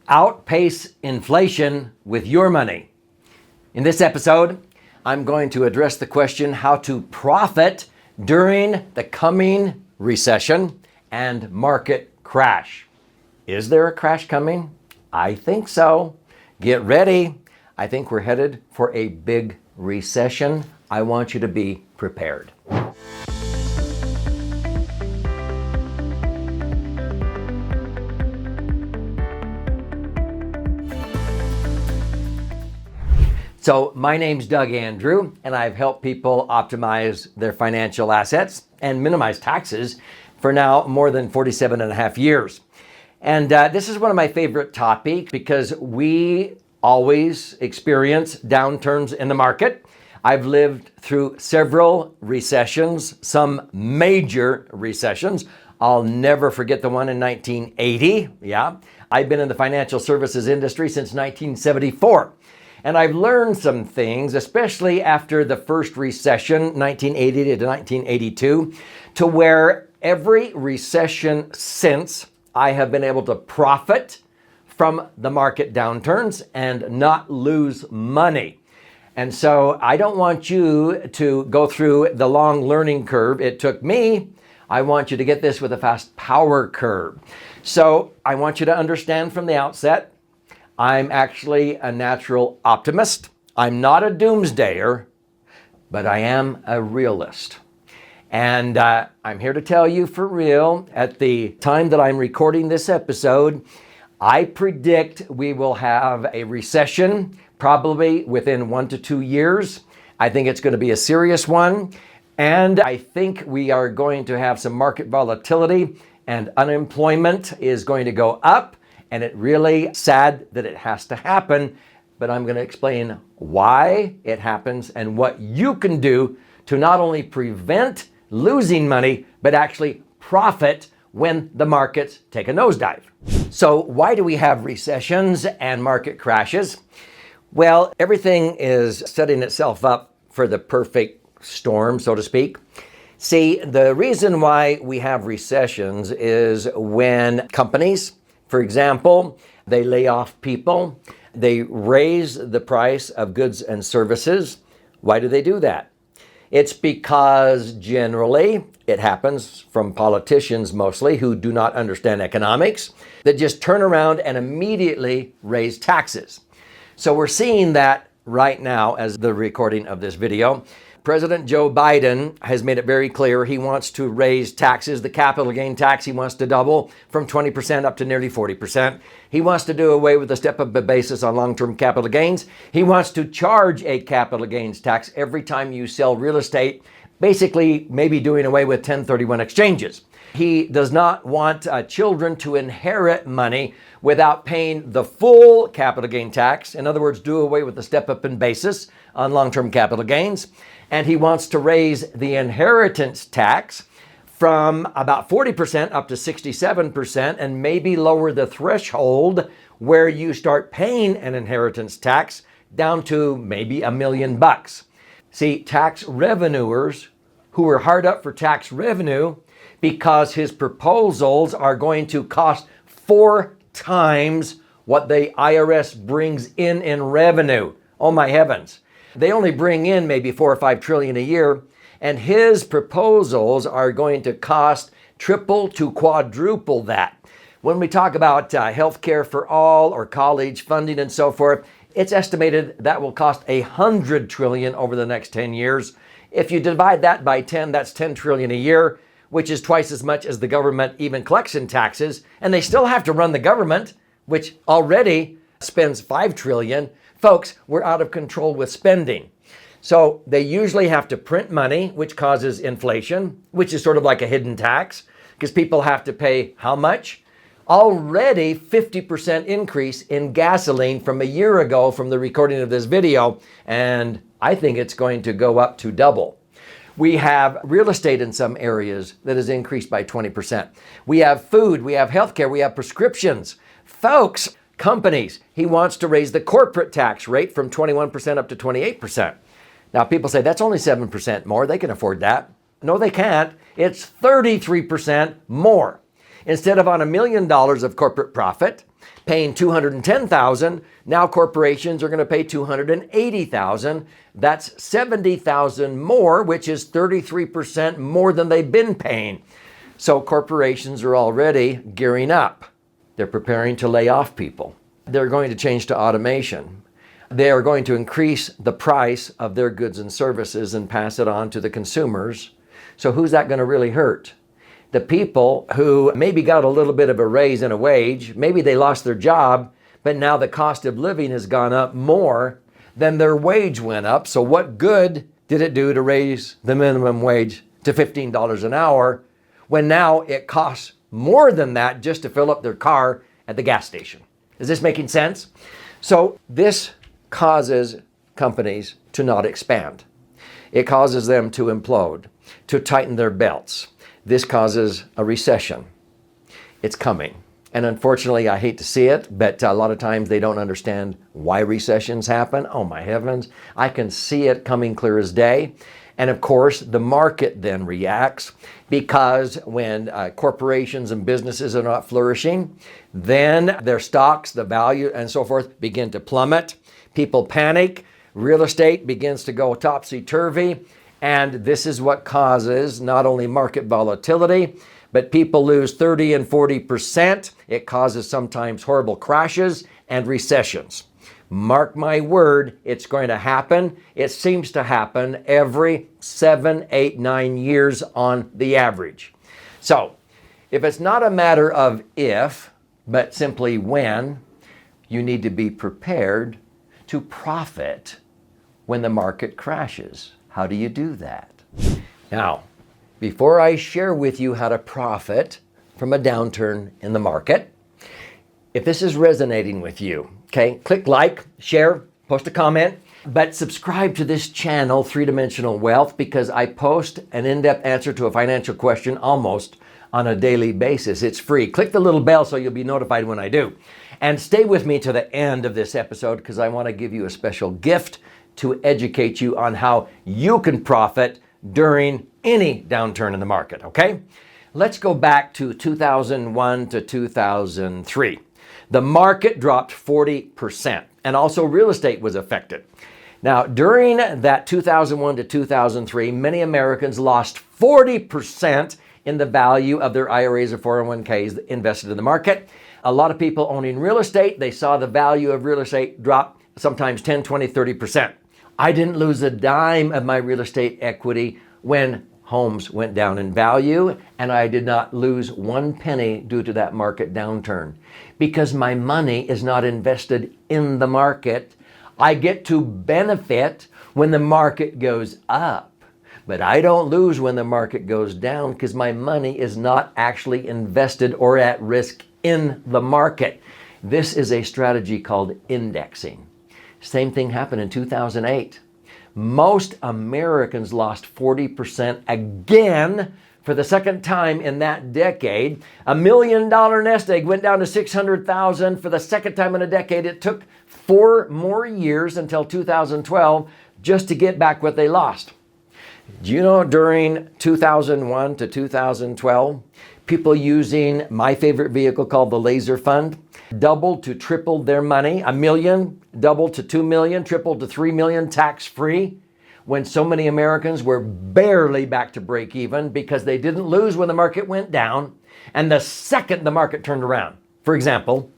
Outpace inflation with your money. In this episode, I'm going to address the question how to profit during the coming recession and market crash. Is there a crash coming? I think so. Get ready. I think we're headed for a big recession. I want you to be prepared. So my name's Doug Andrew, and I've helped people optimize their financial assets and minimize taxes for now more than 47 and a half years. And this is one of my favorite topics because we always experience downturns in the market. I've lived through several recessions, some major recessions. I'll never forget the one in 1980. Yeah, I've been in the financial services industry since 1974. And I've learned some things, especially after the first recession, 1980 to 1982, to where every recession since I have been able to profit from the market downturns and not lose money. And so I don't want you to go through the long learning curve it took me. I want you to get this with a fast power curve. So I want you to understand from the outset, I'm actually a natural optimist. I'm not a doomsdayer, but I am a realist. And I'm here to tell you for real, at the time that I'm recording this episode, I predict we will have a recession probably within 1 to 2 years. I think it's going to be a serious one. And I think we are going to have some market volatility and unemployment is going to go up. And it's really sad that it has to happen, but I'm going to explain why it happens and what you can do to not only prevent losing money, but actually profit when the markets take a nosedive. So why do we have recessions and market crashes? Well, everything is setting itself up for the perfect storm, so to speak. See, the reason why we have recessions is when companies, for example, they lay off people, they raise the price of goods and services. Why do they do that? It's because generally it happens from politicians mostly who do not understand economics that just turn around and immediately raise taxes. So we're seeing that right now as the recording of this video. President Joe Biden has made it very clear he wants to raise taxes. The capital gain tax he wants to double from 20% up to nearly 40%. He wants to do away with the step-up basis on long-term capital gains. He wants to charge a capital gains tax every time you sell real estate, basically maybe doing away with 1031 exchanges. He does not want children to inherit money without paying the full capital gain tax. In other words, do away with the step-up in basis on long-term capital gains. And he wants to raise the inheritance tax from about 40% up to 67% and maybe lower the threshold where you start paying an inheritance tax down to maybe $1 million. See, tax revenuers who are hard up for tax revenue because his proposals are going to cost 4 times what the IRS brings in revenue. Oh my heavens. They only bring in maybe 4 or 5 trillion a year, and his proposals are going to cost triple to quadruple that. When we talk about health care for all or college funding and so forth, it's estimated that will cost 100 trillion over the next 10 years. If you divide that by 10, that's 10 trillion a year, which is twice as much as the government even collects in taxes, and they still have to run the government, which already spends 5 trillion. Folks, we're out of control with spending. So they usually have to print money, which causes inflation, which is sort of like a hidden tax, because people have to pay how much? Already 50% increase in gasoline from a year ago from the recording of this video, and I think it's going to go up to double. We have real estate in some areas that has increased by 20%. We have food, we have healthcare, we have prescriptions. Folks, companies, he wants to raise the corporate tax rate from 21% up to 28%. Now people say that's only 7% more. They can afford that. No, they can't. It's 33% more. Instead of on $1 million of corporate profit, paying $210,000, now corporations are going to pay $280,000. That's $70,000 more, which is 33% more than they've been paying. So corporations are already gearing up. They're preparing to lay off people. They're going to change to automation. They are going to increase the price of their goods and services and pass it on to the consumers. So who's that going to really hurt? The people who maybe got a little bit of a raise in a wage, maybe they lost their job, but now the cost of living has gone up more than their wage went up. So what good did it do to raise the minimum wage to $15 an hour when now it costs more than that just to fill up their car at the gas station? Is this making sense? So this causes companies to not expand. It causes them to implode, to tighten their belts. This causes a recession. It's coming. And unfortunately, I hate to see it, but a lot of times they don't understand why recessions happen. Oh my heavens, I can see it coming clear as day. And of course, the market then reacts, because when corporations and businesses are not flourishing, then their stocks, the value and so forth begin to plummet. People panic. Real estate begins to go topsy-turvy. And this is what causes not only market volatility, but people lose 30 and 40%. It causes sometimes horrible crashes and recessions. Mark my word, it's going to happen. It seems to happen every 7, 8, 9 years on the average. So if it's not a matter of if, but simply when, you need to be prepared to profit when the market crashes. How do you do that? Now, before I share with you how to profit from a downturn in the market, if this is resonating with you, okay, click like, share, post a comment, but subscribe to this channel, 3-Dimensional Wealth, because I post an in-depth answer to a financial question almost on a daily basis. It's free. Click the little bell so you'll be notified when I do. And stay with me to the end of this episode, because I want to give you a special gift to educate you on how you can profit during any downturn in the market, okay? Let's go back to 2001 to 2003. The market dropped 40%, and also real estate was affected. Now, during that 2001 to 2003, many Americans lost 40% in the value of their IRAs or 401ks invested in the market. A lot of people owning real estate, they saw the value of real estate drop sometimes 10, 20, 30%. I didn't lose a dime of my real estate equity when homes went down in value, and I did not lose 1 penny due to that market downturn, because my money is not invested in the market. I get to benefit when the market goes up, but I don't lose when the market goes down, because my money is not actually invested or at risk in the market. This is a strategy called indexing. Same thing happened in 2008. Most Americans lost 40% again for the second time in that decade. $1 million nest egg went down to $600,000 for the second time in a decade. It took 4 more years until 2012 just to get back what they lost. Do you know during 2001 to 2012, people using my favorite vehicle called the Laser Fund doubled to tripled their money? $1 million, doubled to $2 million, tripled to $3 million tax-free, when so many Americans were barely back to break even because they didn't lose when the market went down, and the second the market turned around. For example,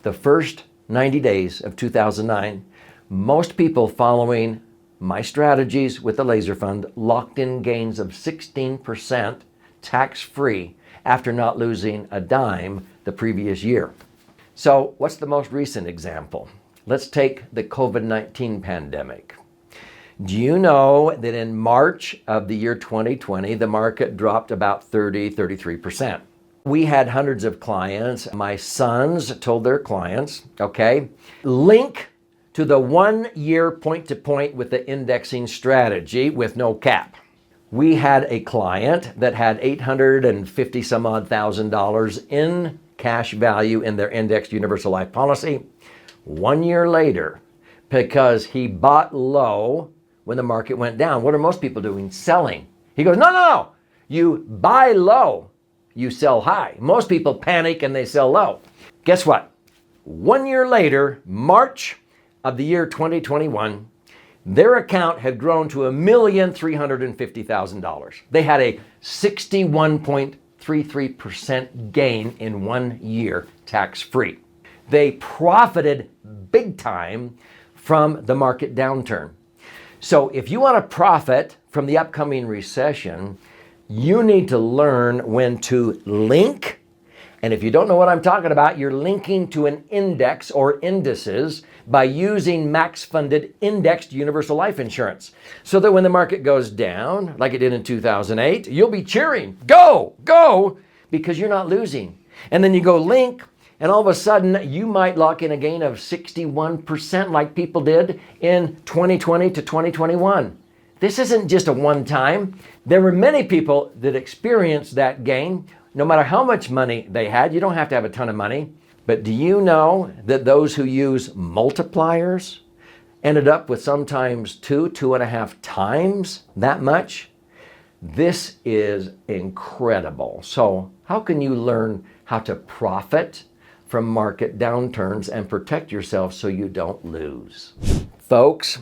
the first 90 days of 2009, most people following my strategies with the Laser Fund locked in gains of 16% tax-free after not losing a dime the previous year. So what's the most recent example? Let's take the COVID-19 pandemic. Do you know that in March of the year 2020, the market dropped about 33%? We had hundreds of clients. My sons told their clients, okay, link to the 1 year point-to-point with the indexing strategy with no cap. We had a client that had $850 some odd thousand in cash value in their indexed universal life policy. 1 year later, because he bought low when the market went down. What are most people doing? Selling. He goes, no, you buy low you sell high. Most people panic and they sell low. Guess what? 1 year later, March of the year 2021, their account had grown to $1,350,000. They had a 61.33% gain in 1 year, tax-free. They profited big time from the market downturn. So if you want to profit from the upcoming recession, you need to learn when to link. And if you don't know what I'm talking about, you're linking to an index or indices by using max-funded indexed universal life insurance. So that when the market goes down, like it did in 2008, you'll be cheering, go, go, because you're not losing. And then you go link, and all of a sudden you might lock in a gain of 61% like people did in 2020 to 2021. This isn't just a one-time. There were many people that experienced that gain. No matter how much money they had, you don't have to have a ton of money. But do you know that those who use multipliers ended up with sometimes 2.5 times that much? This is incredible. So how can you learn how to profit from market downturns and protect yourself so you don't lose? Folks,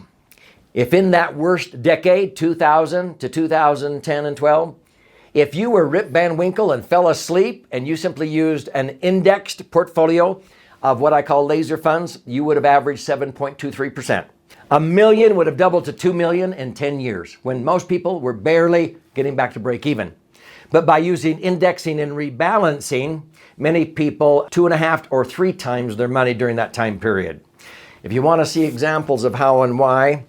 if in that worst decade, 2000 to 2010 and 12, if you were Rip Van Winkle and fell asleep and you simply used an indexed portfolio of what I call laser funds, you would have averaged 7.23%. $1 million would have doubled to $2 million in 10 years when most people were barely getting back to break even. But by using indexing and rebalancing, many people 2.5 or 3 times their money during that time period. If you want to see examples of how and why,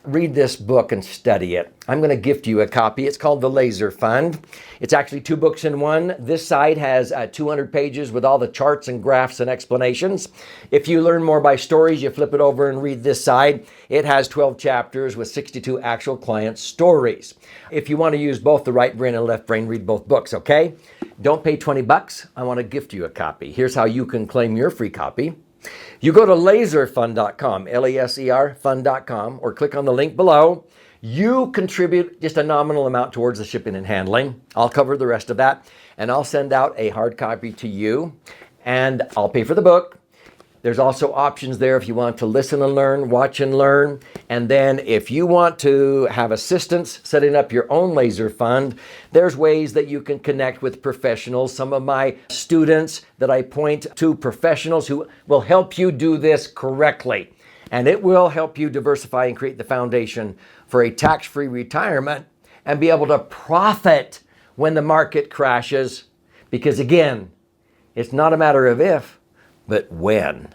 read this book and study it. I'm going to gift you a copy. It's called The Laser Fund. It's actually 2 books in one. This side has 200 pages with all the charts and graphs and explanations. If you learn more by stories, you flip it over and read this side. It has 12 chapters with 62 actual client stories. If you want to use both the right brain and left brain, read both books, okay? Don't pay $20. I want to gift you a copy. Here's how you can claim your free copy. You go to laserfund.com, L-E-S-E-R, fund.com, or click on the link below. You contribute just a nominal amount towards the shipping and handling. I'll cover the rest of that, and I'll send out a hard copy to you, and I'll pay for the book. There's also options there if you want to listen and learn, watch and learn. And then if you want to have assistance setting up your own laser fund, there's ways that you can connect with professionals. Some of my students that I point to professionals who will help you do this correctly. And it will help you diversify and create the foundation for a tax-free retirement and be able to profit when the market crashes. Because again, it's not a matter of if, but when.